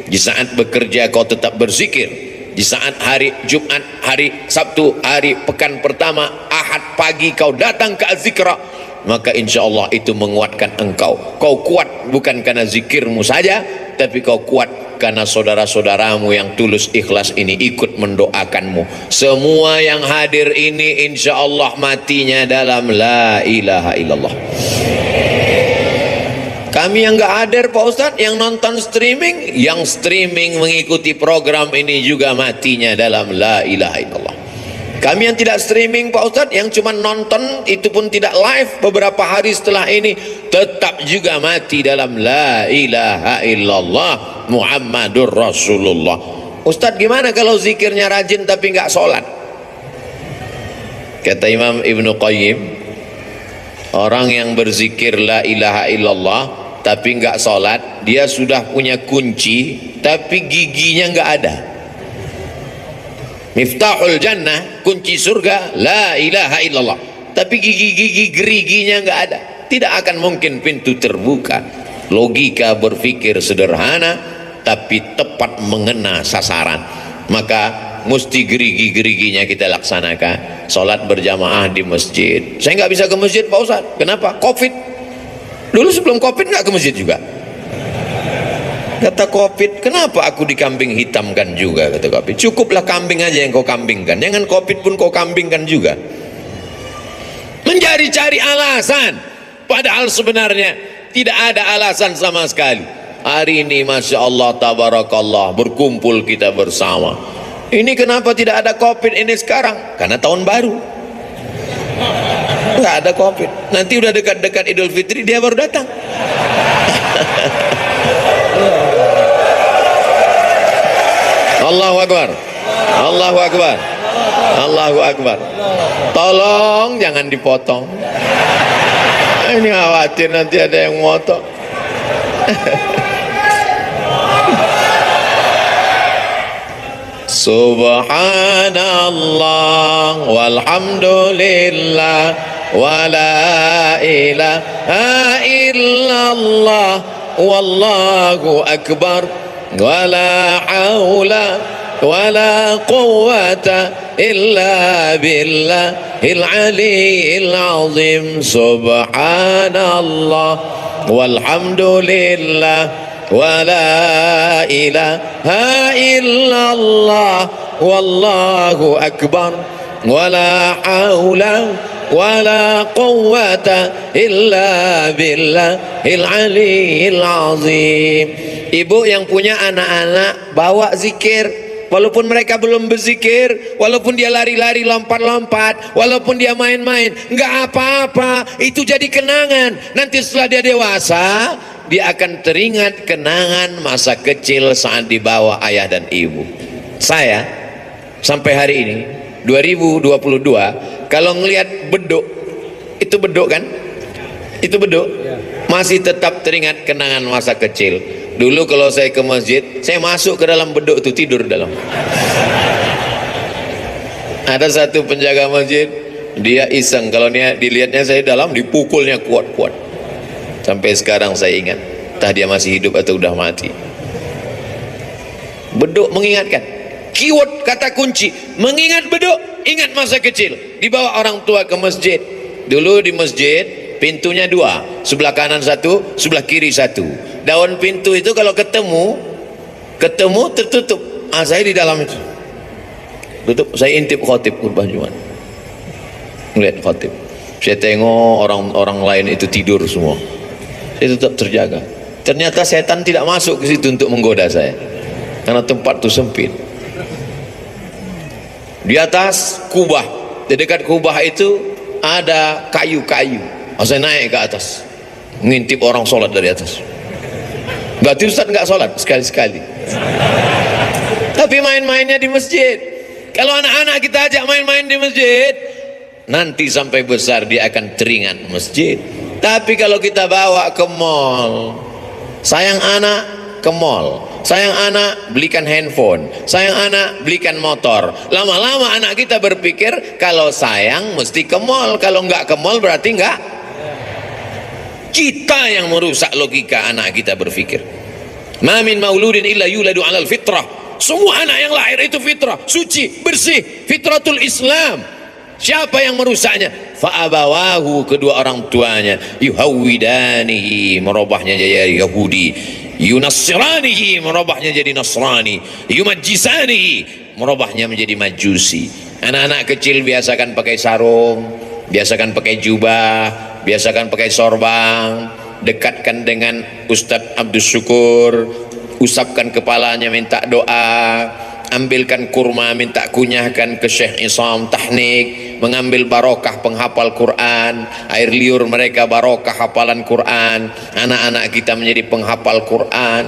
di saat bekerja kau tetap berzikir, di saat hari Jumat, hari Sabtu, hari pekan pertama, Ahad pagi kau datang ke Azikra, maka insya Allah itu menguatkan engkau. Kau kuat bukan karena zikirmu saja, tapi kau kuat karena saudara-saudaramu yang tulus ikhlas ini ikut mendoakanmu. Semua yang hadir ini insya Allah matinya dalam la ilaha illallah. Kami yang gak hadir Pak Ustadz, yang nonton streaming, yang streaming mengikuti program ini juga matinya dalam la ilaha illallah. Kami yang tidak streaming Pak Ustadz, yang cuma nonton, itu pun tidak live, beberapa hari setelah ini tetap juga mati dalam la ilaha illallah Muhammadur Rasulullah. Ustadz gimana kalau zikirnya rajin tapi gak sholat? Kata Imam Ibnu Qayyim, orang yang berzikir la ilaha illallah tapi nggak sholat, dia sudah punya kunci tapi giginya nggak ada. Miftahul jannah, kunci surga, la ilaha illallah, tapi gigi-gigi geriginya nggak ada, tidak akan mungkin pintu terbuka. Logika berpikir sederhana tapi tepat mengena sasaran. Maka mesti gerigi-geriginya kita laksanakan. Sholat berjamaah di masjid. Saya nggak bisa ke masjid Pak Ustadz, kenapa? Covid. Dulu sebelum Covid nggak ke masjid juga. Kata Covid, kenapa aku dikambing hitamkan juga? Kata Covid, cukuplah kambing aja yang kau kambingkan, jangan Covid pun kau kambingkan juga. Mencari-cari alasan, padahal sebenarnya tidak ada alasan sama sekali. Hari ini Masya Allah Tabarakallah, berkumpul kita bersama. Ini kenapa tidak ada Covid ini sekarang? Karena tahun baru nggak ada Covid. Nanti udah dekat-dekat Idul Fitri dia baru datang. Allahu Akbar, Allahu Akbar, Allahu Akbar. Tolong jangan dipotong. Ini khawatir nanti ada yang motong. Subhanallah walhamdulillah wa la ilaha illallah wallahu akbar wa la hawla wa la quwwata illa billahil aliyyil azim. Subhanallah walhamdulillah wa la ilaha illallah wallahu akbar wa la hawla wa la quwwata illa billahil aliyyil azim. Ibu yang punya anak-anak bawa zikir, walaupun mereka belum berzikir, walaupun dia lari-lari lompat-lompat, walaupun dia main-main, nggak apa-apa, itu jadi kenangan. Nanti setelah dia dewasa, dia akan teringat kenangan masa kecil saat dibawa ayah dan ibu. Saya sampai hari ini 2022 kalau ngelihat beduk, itu beduk kan? Itu beduk, masih tetap teringat kenangan masa kecil. Dulu kalau saya ke masjid, saya masuk ke dalam beduk itu, tidur dalam. Ada satu penjaga masjid, dia iseng, kalau dia dilihatnya saya dalam, dipukulnya kuat-kuat. Sampai sekarang saya ingat, entah dia masih hidup atau udah mati. Beduk mengingatkan, keyword kata kunci, mengingat beduk, ingat masa kecil. Dibawa orang tua ke masjid. Dulu di masjid pintunya 2, sebelah kanan 1, sebelah kiri 1. Daun pintu itu kalau ketemu tertutup. Saya di dalam itu tutup. Saya intip khotib khutbah Jumat, melihat khotib. Saya tengok orang lain itu tidur semua, saya tetap terjaga. Ternyata setan tidak masuk ke situ untuk menggoda saya, karena tempat itu sempit. Di atas kubah, di dekat kubah itu ada kayu-kayu. Saya naik ke atas, ngintip orang sholat dari atas. Berarti Ustaz nggak sholat sekali-sekali. Tapi main-mainnya di masjid. Kalau anak-anak kita ajak main-main di masjid, nanti sampai besar dia akan teringat masjid. Tapi kalau kita bawa ke mall, sayang anak ke mall, sayang anak belikan handphone, sayang anak belikan motor. Lama-lama anak kita berpikir kalau sayang mesti ke mall, kalau nggak ke mall berarti nggak. Kita yang merusak logika anak kita berpikir. Ma min mauludin illa yuladu 'alal fitrah. Semua anak yang lahir itu fitrah, suci, bersih, fitratul Islam. Siapa yang merusaknya? Fa'abawahu, kedua orang tuanya, yuhawwidanihi, merubahnya jadi Yahudi, yunassiranihi, merubahnya jadi Nasrani, yumajjisanihi, merubahnya menjadi Majusi. Anak-anak kecil biasakan pakai sarung, biasakan pakai jubah, biasakan pakai sorban, dekatkan dengan Ustadz Abdus Syukur, usapkan kepalanya minta doa, ambilkan kurma minta kunyahkan ke Syekh Isam Tahnik, mengambil barokah penghafal Quran, air liur mereka barokah hafalan Quran, anak-anak kita menjadi penghafal Quran.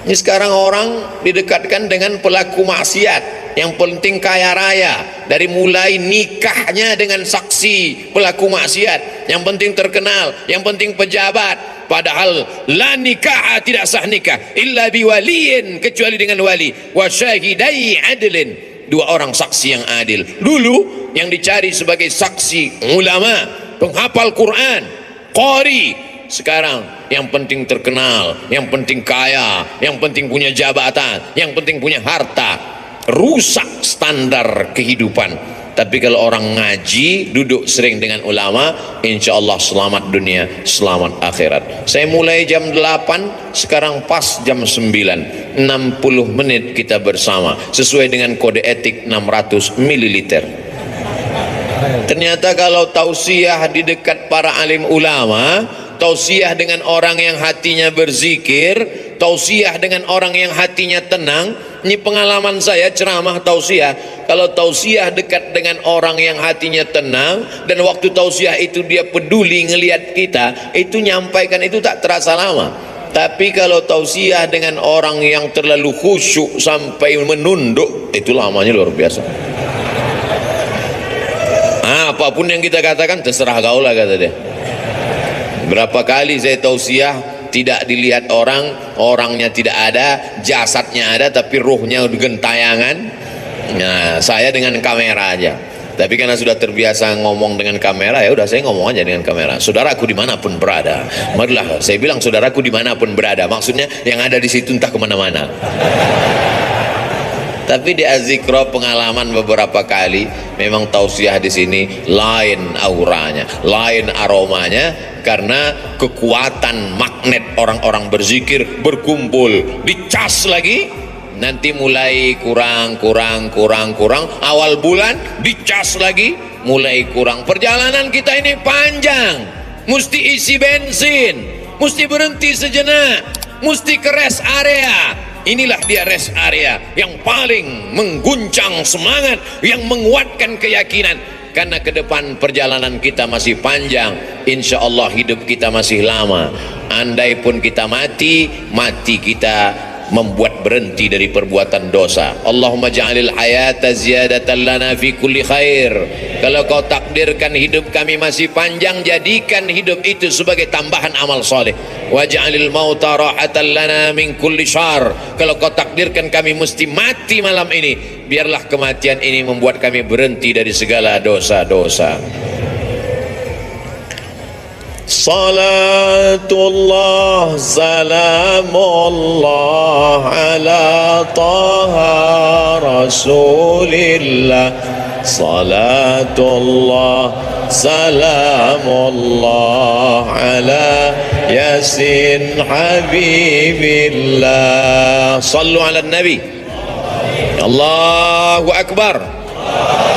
Ini sekarang orang didekatkan dengan pelaku maksiat, yang penting kaya raya, dari mulai nikahnya dengan saksi pelaku maksiat, yang penting terkenal, yang penting pejabat. Padahal la nikah, tidak sah nikah illa biwaliin, kecuali dengan wali, wa syahidai adlin, dua orang saksi yang adil. Dulu yang dicari sebagai saksi ulama, penghafal Quran, qari. Sekarang yang penting terkenal, yang penting kaya, yang penting punya jabatan, yang penting punya harta. Rusak standar kehidupan. Tapi kalau orang ngaji, duduk sering dengan ulama, insya Allah selamat dunia, selamat akhirat. Saya mulai jam 8, sekarang pas jam 9, 60 menit kita bersama, sesuai dengan kode etik 600 ml. Ternyata kalau tausiah di dekat para alim ulama, tausiah dengan orang yang hatinya berzikir, tausiah dengan orang yang hatinya tenang. Ini pengalaman saya ceramah tausiah. Kalau tausiah dekat dengan orang yang hatinya tenang, dan waktu tausiah itu dia peduli ngelihat kita, itu nyampaikan itu tak terasa lama. Tapi kalau tausiah dengan orang yang terlalu khusyuk sampai menunduk, itu lamanya luar biasa. Apapun yang kita katakan terserah kau lah, kata dia. Berapa kali saya tausiah tidak dilihat orang, orangnya tidak ada, jasadnya ada, tapi ruhnya udah gentayangan. Nah, saya dengan kamera aja. Tapi karena sudah terbiasa ngomong dengan kamera, ya udah saya ngomong aja dengan kamera. Saudaraku dimanapun berada, marilah saya bilang saudaraku dimanapun berada. Maksudnya yang ada di situ entah kemana-mana. Tapi di Azikra pengalaman beberapa kali, memang tausiah di sini lain auranya, lain aromanya, karena kekuatan magnet orang-orang berzikir berkumpul, dicas lagi, nanti mulai kurang, awal bulan dicas lagi, mulai kurang. Perjalanan kita ini panjang, mesti isi bensin, mesti berhenti sejenak, mesti ke rest area. Inilah dia rest area yang paling mengguncang semangat, yang menguatkan keyakinan. Karena ke depan perjalanan kita masih panjang, insya Allah hidup kita masih lama. Andai pun kita mati, mati kita membuat berhenti dari perbuatan dosa. Allahumma ja'alil hayata ziyadatan lana fi kulli khair. Kalau kau takdirkan hidup kami masih panjang, jadikan hidup itu sebagai tambahan amal soleh. Waj'alil mauta rahatan lana min kulli syar. Kalau kau takdirkan kami mesti mati malam ini, biarlah kematian ini membuat kami berhenti dari segala dosa-dosa. Salatullah salamullah ala taha rasulillah. Salatullah salamullah ala yasin habibillah. Sallu ala nabi. Allahu akbar,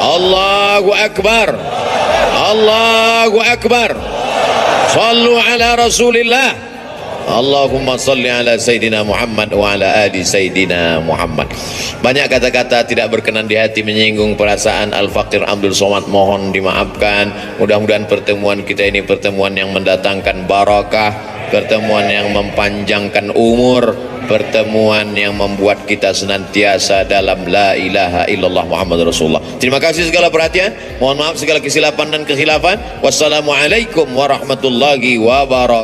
Allahu akbar, Allahu akbar. Sallu ala rasulillah. Allahumma salli ala Sayyidina Muhammad wa ala ali Sayyidina Muhammad. Banyak kata-kata tidak berkenan di hati, menyinggung perasaan Al-Faqir Abdul Somad, mohon dimaafkan. Mudah-mudahan pertemuan kita ini pertemuan yang mendatangkan barakah, pertemuan yang mempanjangkan umur, pertemuan yang membuat kita senantiasa dalam la ilaha illallah Muhammad Rasulullah. Terima kasih segala perhatian, mohon maaf segala kesilapan dan kekhilafan. Wassalamualaikum warahmatullahi wabarakatuh.